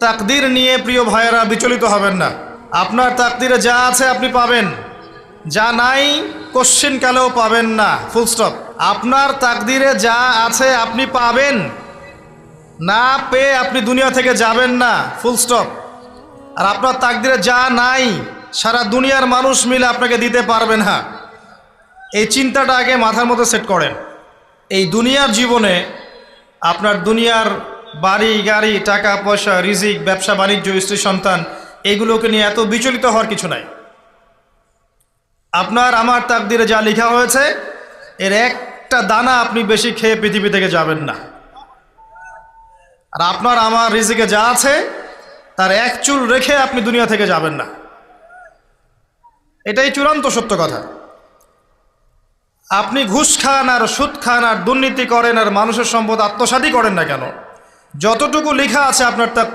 তাকদীর নিয়ে প্রিয় ভাইয়েরা বিচলিত হবেন না। আপনার তাকদীরে যা আছে আপনি পাবেন, যা নাই কোশ্চিন কালেও পাবেন না, ফুল স্টপ। আপনার তাকদীরে যা আছে আপনি পাবেন, না পেয়ে আপনি দুনিয়া থেকে যাবেন না, ফুল স্টপ। আর আপনার তাকদীরে যা নাই সারা দুনিয়ার মানুষ মিলে আপনাকে দিতে পারবে না। এই চিন্তাটা আগে মাথার মধ্যে সেট করেন। এই দুনিয়ার জীবনে আপনার দুনিয়ার বাড়ি গাড়ি, টাকা পয়সা, রিজিক, ব্যবসা বাণিজ্য, স্ত্রী সন্তান, এগুলোকে নিয়ে এত বিচলিত হওয়ার কিছু নাই। আপনার আমার তাকদীরে যা লেখা হয়েছে এর একটা দানা আপনি বেশি খেয়ে পৃথিবী থেকে যাবেন না। আর আপনার আমার রিজিকে যা আছে তার এক চুল রেখে আপনি দুনিয়া থেকে যাবেন না। এটাই চূড়ান্ত সত্য কথা। আপনি ঘুষ খান আর সুদ খান আর দুর্নীতি করেন আর মানুষের সম্পদ আত্মসাৎই করেন না কেন, যতটুকু লেখা আছে আপনার